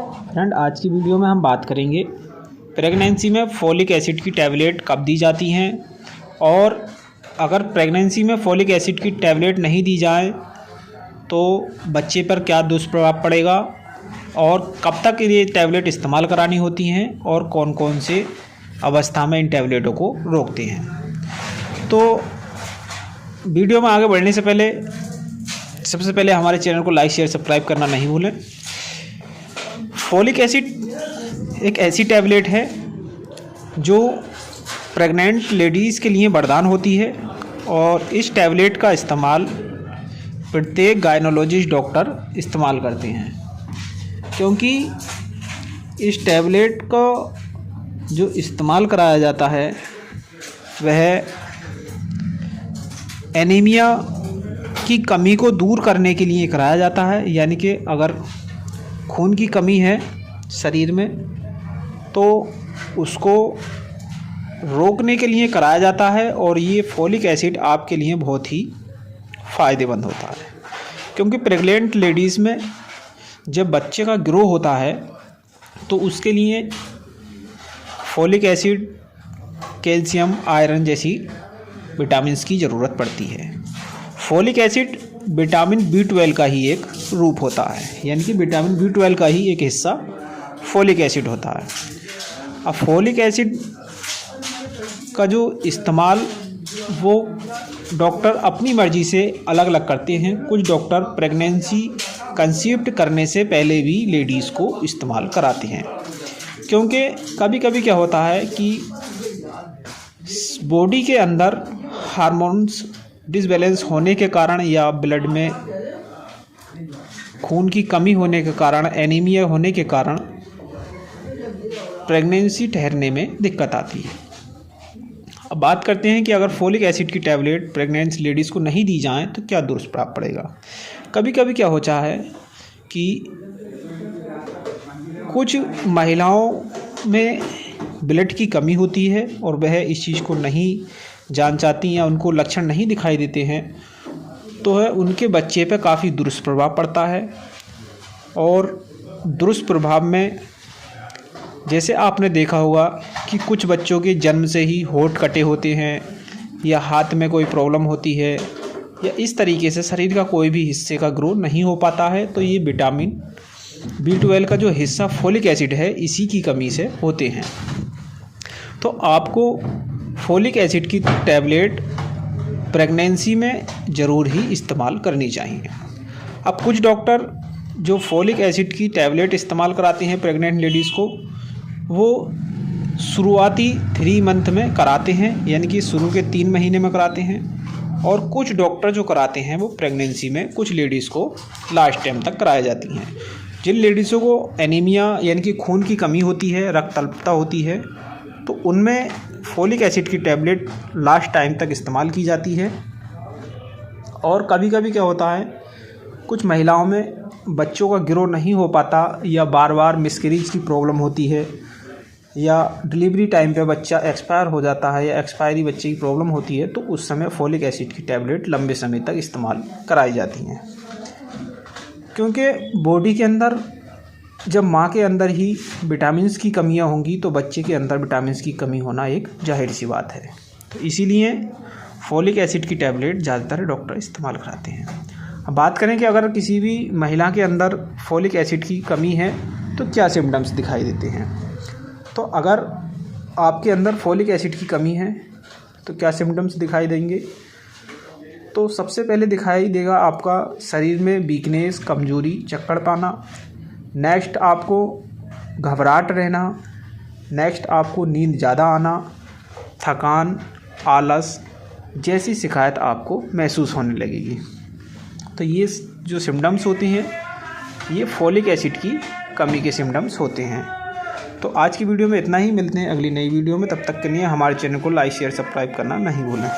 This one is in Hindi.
फ्रेंड, आज की वीडियो में हम बात करेंगे प्रेगनेंसी में फॉलिक एसिड की टैबलेट कब दी जाती हैं और अगर प्रेगनेंसी में फॉलिक एसिड की टैबलेट नहीं दी जाए तो बच्चे पर क्या दुष्प्रभाव पड़ेगा और कब तक ये टैबलेट इस्तेमाल करानी होती हैं और कौन कौन से अवस्था में इन टैबलेटों को रोकते हैं। तो वीडियो में आगे बढ़ने से पहले सबसे पहले हमारे चैनल को लाइक शेयर सब्सक्राइब करना नहीं भूलें। फॉलिक एसिड एक ऐसी टैबलेट है जो प्रेग्नेंट लेडीज़ के लिए वरदान होती है और इस टैबलेट का इस्तेमाल प्रत्येक गायनोलॉजिस्ट डॉक्टर इस्तेमाल करते हैं, क्योंकि इस टैबलेट का जो इस्तेमाल कराया जाता है वह एनीमिया की कमी को दूर करने के लिए कराया जाता है। यानी कि अगर खून की कमी है शरीर में तो उसको रोकने के लिए कराया जाता है और ये फॉलिक एसिड आपके लिए बहुत ही फ़ायदेमंद होता है, क्योंकि प्रेग्नेंट लेडीज़ में जब बच्चे का ग्रो होता है तो उसके लिए फॉलिक एसिड, कैल्शियम, आयरन जैसी विटामिन्स की ज़रूरत पड़ती है। फॉलिक एसिड विटामिन B12 का ही एक रूप होता है, यानी कि विटामिन B12 का ही एक हिस्सा फॉलिक एसिड होता है। अब फॉलिक एसिड का जो इस्तेमाल वो डॉक्टर अपनी मर्ज़ी से अलग अलग करते हैं। कुछ डॉक्टर प्रेगनेंसी कंसीव करने से पहले भी लेडीज़ को इस्तेमाल कराते हैं, क्योंकि कभी कभी क्या होता है कि बॉडी के अंदर हार्मोन्स डिसबैलेंस होने के कारण या ब्लड में खून की कमी होने के कारण, एनीमिया होने के कारण प्रेगनेंसी ठहरने में दिक्कत आती है। अब बात करते हैं कि अगर फॉलिक एसिड की टैबलेट प्रेग्नेंट लेडीज़ को नहीं दी जाए तो क्या दुष्प्रभाव पड़ेगा। कभी कभी क्या होता है कि कुछ महिलाओं में ब्लड की कमी होती है और वह इस चीज़ को नहीं जान चाहती या उनको लक्षण नहीं दिखाई देते हैं, तो है उनके बच्चे पे काफ़ी दुष्प्रभाव पड़ता है। और दुष्प्रभाव में जैसे आपने देखा होगा कि कुछ बच्चों के जन्म से ही होंठ कटे होते हैं या हाथ में कोई प्रॉब्लम होती है या इस तरीके से शरीर का कोई भी हिस्से का ग्रो नहीं हो पाता है, तो ये विटामिन B12 का जो हिस्सा फॉलिक एसिड है इसी की कमी से होते हैं। तो आपको फॉलिक एसिड की टैबलेट प्रेगनेंसी में ज़रूर ही इस्तेमाल करनी चाहिए। अब कुछ डॉक्टर जो फॉलिक एसिड की टैबलेट इस्तेमाल कराते हैं प्रेग्नेंट लेडीज़ को, वो शुरुआती 3 मंथ में कराते हैं, यानी कि शुरू के 3 महीने में कराते हैं। और कुछ डॉक्टर जो कराते हैं वो प्रेगनेंसी में कुछ लेडीज़ को लास्ट टाइम तक कराई जाती हैं। जिन लेडीज़ों को एनीमिया यानी कि खून की कमी होती है, रक्त अल्पता होती है, तो उनमें फॉलिक एसिड की टैबलेट लास्ट टाइम तक इस्तेमाल की जाती है। और कभी कभी क्या होता है, कुछ महिलाओं में बच्चों का ग्रो नहीं हो पाता या बार बार मिसकैरेज की प्रॉब्लम होती है या डिलीवरी टाइम पे बच्चा एक्सपायर हो जाता है या एक्सपायरी बच्चे की प्रॉब्लम होती है, तो उस समय फॉलिक एसिड की टैबलेट लंबे समय तक इस्तेमाल कराई जाती हैं। क्योंकि बॉडी के अंदर जब माँ के अंदर ही विटामिन्स की कमियाँ होंगी तो बच्चे के अंदर विटामिन्स की कमी होना एक जाहिर सी बात है। तो इसीलिए फॉलिक एसिड की टैबलेट ज़्यादातर डॉक्टर इस्तेमाल कराते हैं। अब बात करें कि अगर किसी भी महिला के अंदर फॉलिक एसिड की कमी है तो क्या सिम्टम्स दिखाई देते हैं। तो अगर आपके अंदर फॉलिक एसिड की कमी है तो क्या सिम्टम्स दिखाई देंगे। तो सबसे पहले दिखाई देगा आपका शरीर में वीकनेस, कमजोरी, चक्कर पाना। नेक्स्ट आपको घबराहट रहना। नेक्स्ट आपको नींद ज़्यादा आना, थकान, आलस जैसी शिकायत आपको महसूस होने लगेगी। तो ये जो सिम्टम्स होते हैं ये फॉलिक एसिड की कमी के सिम्टम्स होते हैं। तो आज की वीडियो में इतना ही, मिलते हैं अगली नई वीडियो में। तब तक के लिए हमारे चैनल को लाइक शेयर सब्सक्राइब करना नहीं भूलें।